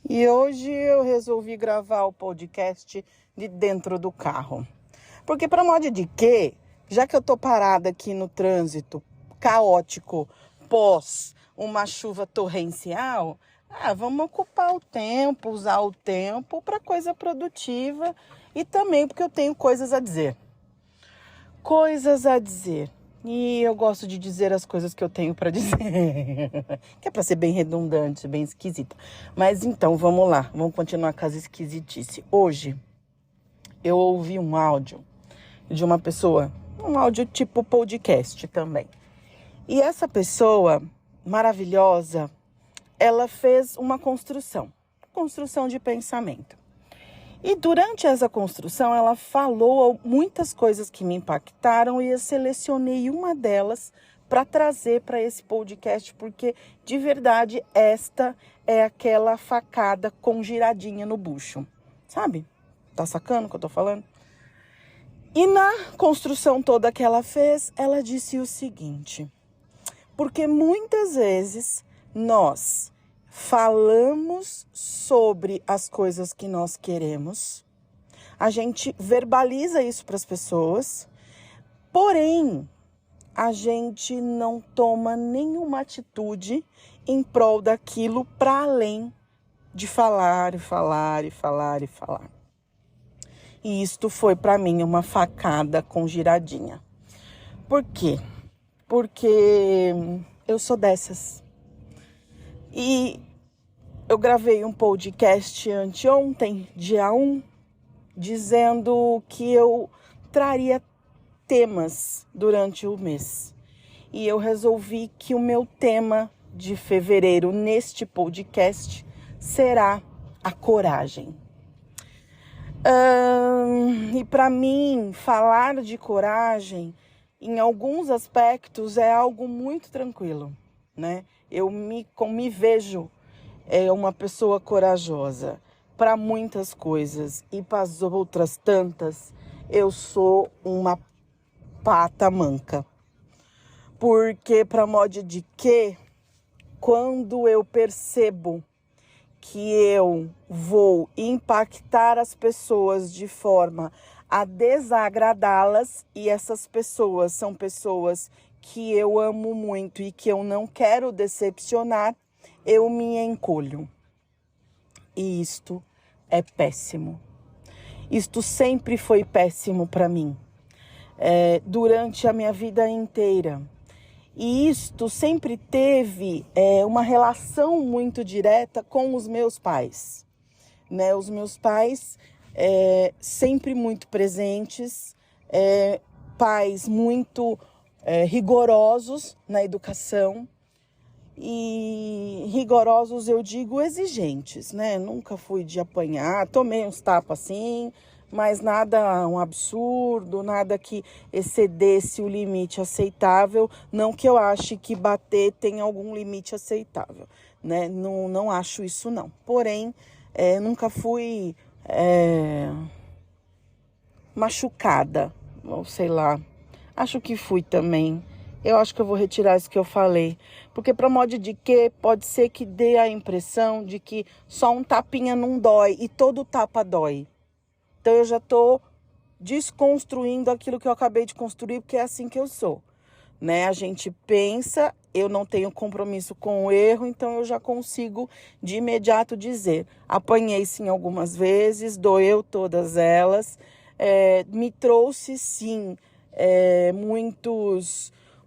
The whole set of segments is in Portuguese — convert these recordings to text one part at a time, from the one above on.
E hoje eu resolvi gravar o podcast de dentro do carro. Porque para modo de quê? Já que eu tô parada aqui no trânsito caótico pós uma chuva torrencial, vamos ocupar o tempo, usar o tempo para coisa produtiva e também porque eu tenho coisas a dizer. Coisas a dizer. E eu gosto de dizer as coisas que eu tenho para dizer. Que é para ser bem redundante, bem esquisita. Mas então, vamos lá. Vamos continuar com as esquisitices. Hoje, eu ouvi um áudio de uma pessoa. Um áudio tipo podcast também. E essa pessoa maravilhosa, ela fez uma construção de pensamento. E durante essa construção, ela falou muitas coisas que me impactaram e eu selecionei uma delas para trazer para esse podcast, porque, de verdade, esta é aquela facada com giradinha no bucho. Sabe? Tá sacando o que eu tô falando? E na construção toda que ela fez, ela disse o seguinte: porque muitas vezes nós falamos sobre as coisas que nós queremos, a gente verbaliza isso para as pessoas, porém, a gente não toma nenhuma atitude em prol daquilo para além de falar e falar e falar e falar. E isto foi para mim uma facada com giradinha. Por quê? Porque eu sou dessas. E eu gravei um podcast anteontem, dia 1, dizendo que eu traria temas durante o mês. E eu resolvi que o meu tema de fevereiro neste podcast será a coragem. E para mim, falar de coragem, em alguns aspectos, é algo muito tranquilo, né? Eu me vejo uma pessoa corajosa para muitas coisas e para as outras tantas, eu sou uma pata manca. Porque, para modo de que, quando eu percebo que eu vou impactar as pessoas de forma a desagradá-las, e essas pessoas são pessoas que eu amo muito e que eu não quero decepcionar, eu me encolho. E isto é péssimo. Isto sempre foi péssimo para mim, durante a minha vida inteira. E isto sempre teve uma relação muito direta com os meus pais, né? Os meus pais sempre muito presentes, pais muito rigorosos na educação. E rigorosos, eu digo, exigentes, né? Nunca fui de apanhar, tomei uns tapas assim, mas nada um absurdo, nada que excedesse o limite aceitável. Não que eu ache que bater tem algum limite aceitável, né? Não acho isso, não. Porém, nunca fui machucada, ou sei lá. Acho que fui também. Eu acho que eu vou retirar isso que eu falei. Porque para modo de que pode ser que dê a impressão de que só um tapinha não dói e todo tapa dói. Então eu já estou desconstruindo aquilo que eu acabei de construir, porque é assim que eu sou, né? A gente pensa, eu não tenho compromisso com o erro, então eu já consigo de imediato dizer: apanhei sim algumas vezes, doeu todas elas, me trouxe sim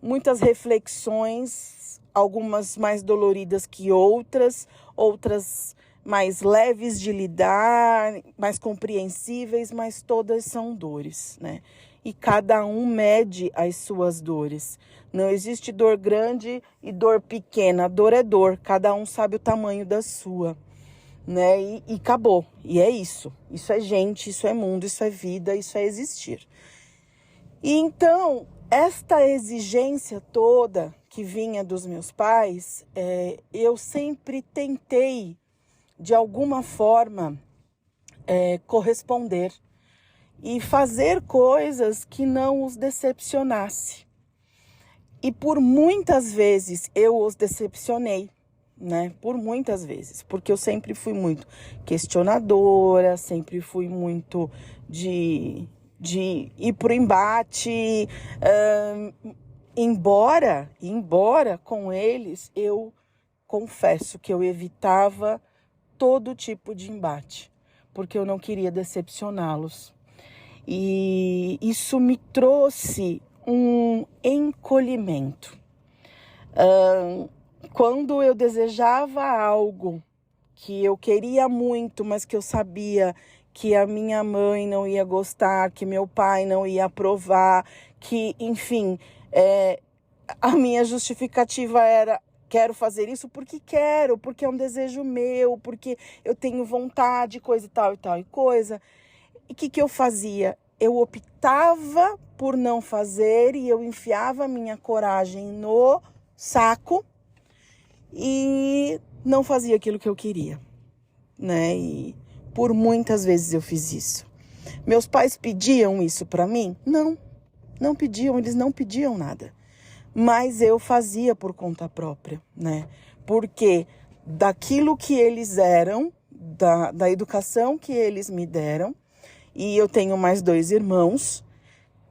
muitas reflexões, algumas mais doloridas que outras mais leves de lidar, mais compreensíveis, mas todas são dores, né? E cada um mede as suas dores. Não existe dor grande e dor pequena. Dor é dor, cada um sabe o tamanho da sua, né? E acabou. E é isso. Isso é gente, isso é mundo, isso é vida, isso é existir. E então, esta exigência toda que vinha dos meus pais, eu sempre tentei, de alguma forma, corresponder e fazer coisas que não os decepcionasse. E por muitas vezes eu os decepcionei, né? Por muitas vezes, porque eu sempre fui muito questionadora, sempre fui muito de ir pro embate, embora com eles eu confesso que eu evitava todo tipo de embate, porque eu não queria decepcioná-los. E isso me trouxe um encolhimento. Quando eu desejava algo que eu queria muito, mas que eu sabia que a minha mãe não ia gostar, que meu pai não ia aprovar, que, enfim, a minha justificativa era: quero fazer isso porque quero, porque é um desejo meu, porque eu tenho vontade, coisa e tal e coisa. E o que eu fazia? Eu optava por não fazer e eu enfiava a minha coragem no saco e não fazia aquilo que eu queria, né? E por muitas vezes eu fiz isso. Meus pais pediam isso para mim? Não pediam, eles não pediam nada. Mas eu fazia por conta própria, né? Porque daquilo que eles eram, da educação que eles me deram, e eu tenho mais 2 irmãos,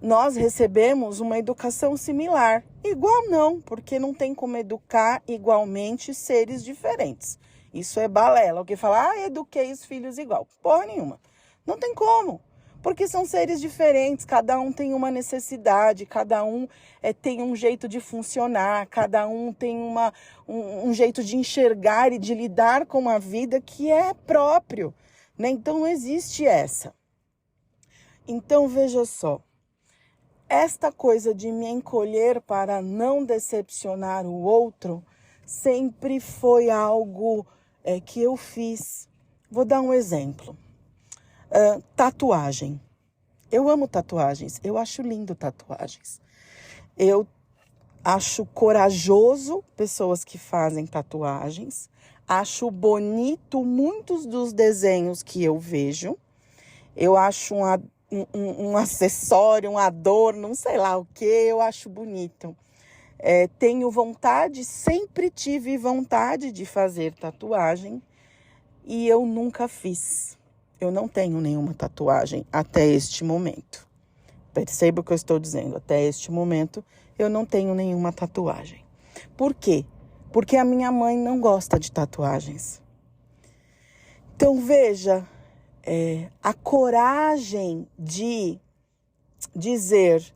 nós recebemos uma educação similar. Igual não, porque não tem como educar igualmente seres diferentes. Isso é balela. Alguém fala, eduquei os filhos igual. Porra nenhuma. Não tem como. Porque são seres diferentes, cada um tem uma necessidade, cada um tem um jeito de funcionar, cada um tem um jeito de enxergar e de lidar com a vida que é próprio, né? Então não existe essa. Então veja só, esta coisa de me encolher para não decepcionar o outro sempre foi algo que eu fiz. Vou dar um exemplo. Tatuagem. Eu amo tatuagens, eu acho lindo tatuagens. Eu acho corajoso pessoas que fazem tatuagens. Acho bonito muitos dos desenhos que eu vejo. Eu acho um acessório, um adorno, não sei lá o que, eu acho bonito. Tenho vontade, sempre tive vontade de fazer tatuagem e eu nunca fiz. Eu não tenho nenhuma tatuagem até este momento. Perceba o que eu estou dizendo. Até este momento, eu não tenho nenhuma tatuagem. Por quê? Porque a minha mãe não gosta de tatuagens. Então, veja, a coragem de dizer: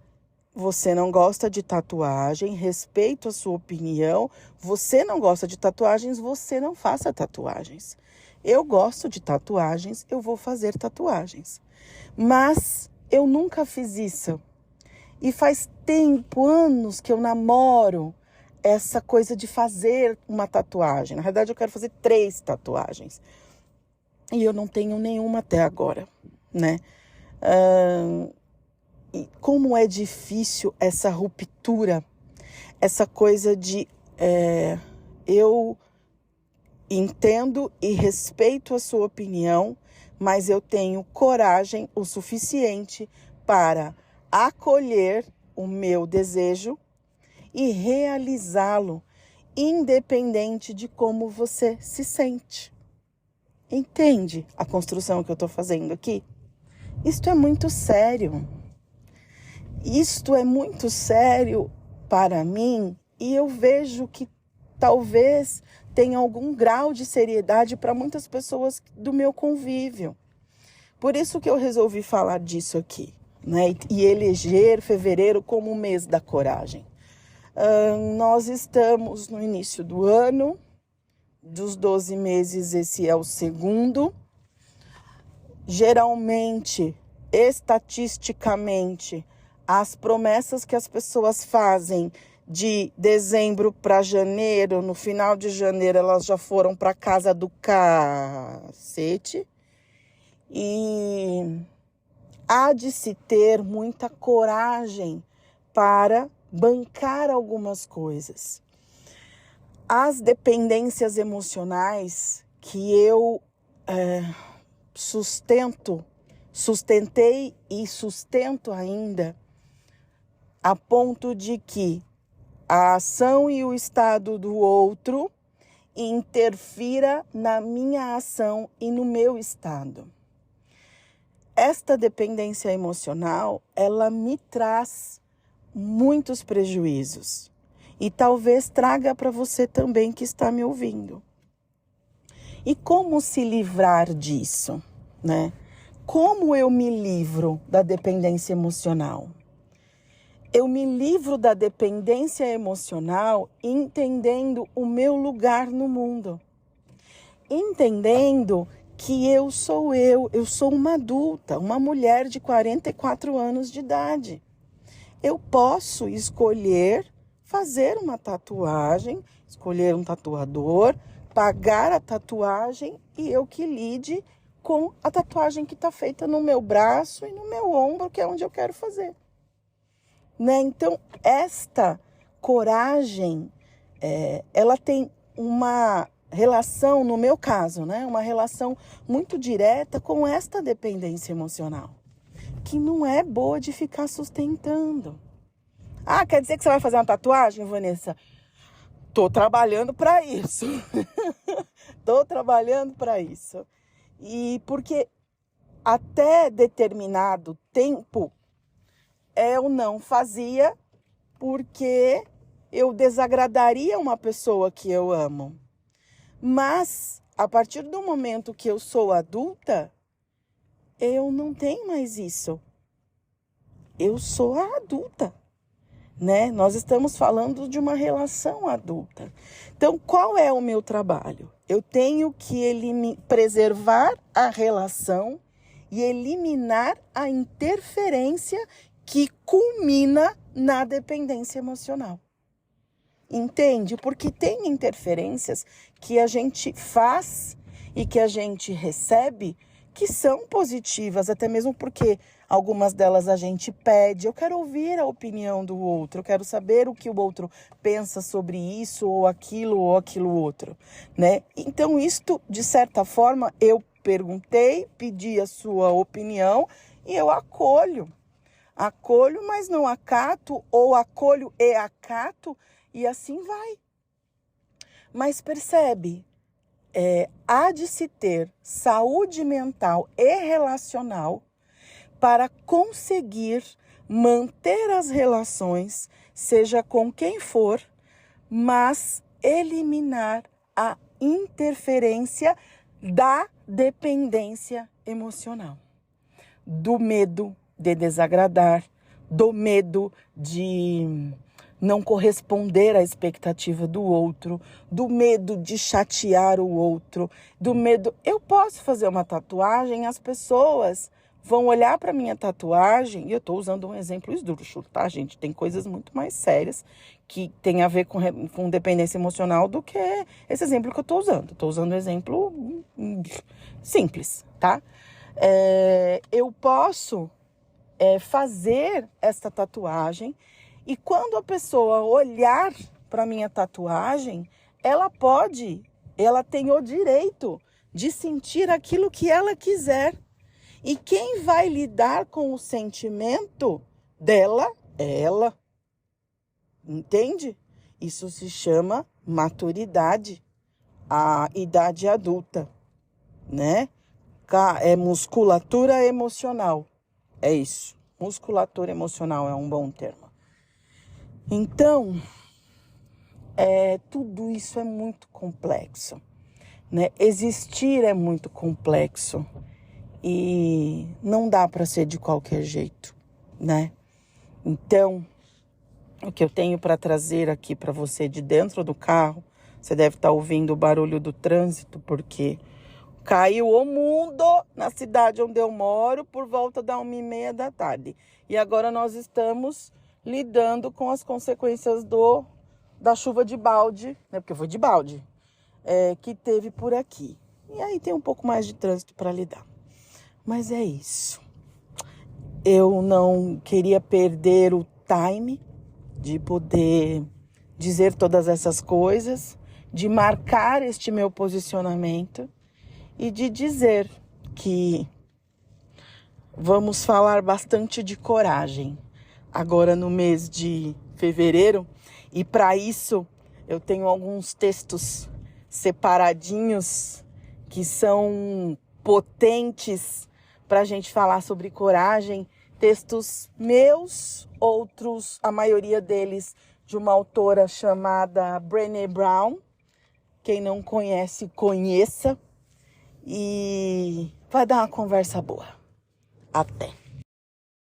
você não gosta de tatuagem, respeito a sua opinião, você não gosta de tatuagens, você não faça tatuagens. Eu gosto de tatuagens, eu vou fazer tatuagens. Mas eu nunca fiz isso. E faz tempo, anos, que eu namoro essa coisa de fazer uma tatuagem. Na verdade, eu quero fazer 3 tatuagens. E eu não tenho nenhuma até agora, né? E como é difícil essa ruptura, essa coisa de eu entendo e respeito a sua opinião, mas eu tenho coragem o suficiente para acolher o meu desejo e realizá-lo, independente de como você se sente. Entende a construção que eu estou fazendo aqui? Isto é muito sério. Isto é muito sério para mim e eu vejo que talvez tenha algum grau de seriedade para muitas pessoas do meu convívio. Por isso que eu resolvi falar disso aqui, né? E eleger fevereiro como o mês da coragem. Nós estamos no início do ano, dos 12 meses esse é o segundo. Geralmente, estatisticamente, as promessas que as pessoas fazem de dezembro para janeiro, no final de janeiro elas já foram para casa do cacete. E há de se ter muita coragem para bancar algumas coisas. As dependências emocionais que eu sustentei e sustento ainda, a ponto de que a ação e o estado do outro interfira na minha ação e no meu estado. Esta dependência emocional, ela me traz muitos prejuízos e talvez traga para você também que está me ouvindo. E como se livrar disso, né? Como eu me livro da dependência emocional? Eu me livro da dependência emocional entendendo o meu lugar no mundo. Entendendo que eu sou uma adulta, uma mulher de 44 anos de idade. Eu posso escolher fazer uma tatuagem, escolher um tatuador, pagar a tatuagem e eu que lide com a tatuagem que está feita no meu braço e no meu ombro, que é onde eu quero fazer. Né? Então, esta coragem, ela tem uma relação, no meu caso, né? Uma relação muito direta com esta dependência emocional, que não é boa de ficar sustentando. Ah, quer dizer que você vai fazer uma tatuagem, Vanessa? Tô trabalhando para isso. Tô trabalhando para isso. E porque até determinado tempo eu não fazia porque eu desagradaria uma pessoa que eu amo. Mas, a partir do momento que eu sou adulta, eu não tenho mais isso. Eu sou a adulta, né? Nós estamos falando de uma relação adulta. Então, qual é o meu trabalho? Eu tenho que preservar a relação e eliminar a interferência que culmina na dependência emocional. Entende? Porque tem interferências que a gente faz e que a gente recebe que são positivas, até mesmo porque algumas delas a gente pede. Eu quero ouvir a opinião do outro, eu quero saber o que o outro pensa sobre isso ou aquilo outro, né? Então, isto, de certa forma, eu perguntei, pedi a sua opinião e eu acolho. Acolho, mas não acato, ou acolho e acato, e assim vai. Mas percebe, há de se ter saúde mental e relacional para conseguir manter as relações, seja com quem for, mas eliminar a interferência da dependência emocional, do medo de desagradar, do medo de não corresponder à expectativa do outro, do medo de chatear o outro, do medo... Eu posso fazer uma tatuagem, as pessoas vão olhar para minha tatuagem, e eu estou usando um exemplo esdrúxulo, tá, gente? Tem coisas muito mais sérias que tem a ver com dependência emocional do que esse exemplo que eu estou usando. Estou usando um exemplo simples, tá? Eu posso fazer esta tatuagem e quando a pessoa olhar para minha tatuagem, ela tem o direito de sentir aquilo que ela quiser. E quem vai lidar com o sentimento dela é ela. Entende? Isso se chama maturidade, a idade adulta, né? É musculatura emocional. É isso. Musculatura emocional é um bom termo. Então, tudo isso é muito complexo, né? Existir é muito complexo e não dá para ser de qualquer jeito, né? Então, o que eu tenho para trazer aqui para você de dentro do carro, você deve estar ouvindo o barulho do trânsito, porque caiu o mundo na cidade onde eu moro por volta da 1h30 da tarde. E agora nós estamos lidando com as consequências da chuva de balde, né? Porque foi de balde, que teve por aqui. E aí tem um pouco mais de trânsito para lidar. Mas é isso. Eu não queria perder o time de poder dizer todas essas coisas, de marcar este meu posicionamento e de dizer que vamos falar bastante de coragem agora no mês de fevereiro. E para isso eu tenho alguns textos separadinhos que são potentes para a gente falar sobre coragem. Textos meus, outros, a maioria deles, de uma autora chamada Brené Brown. Quem não conhece, conheça. E vai dar uma conversa boa. Até!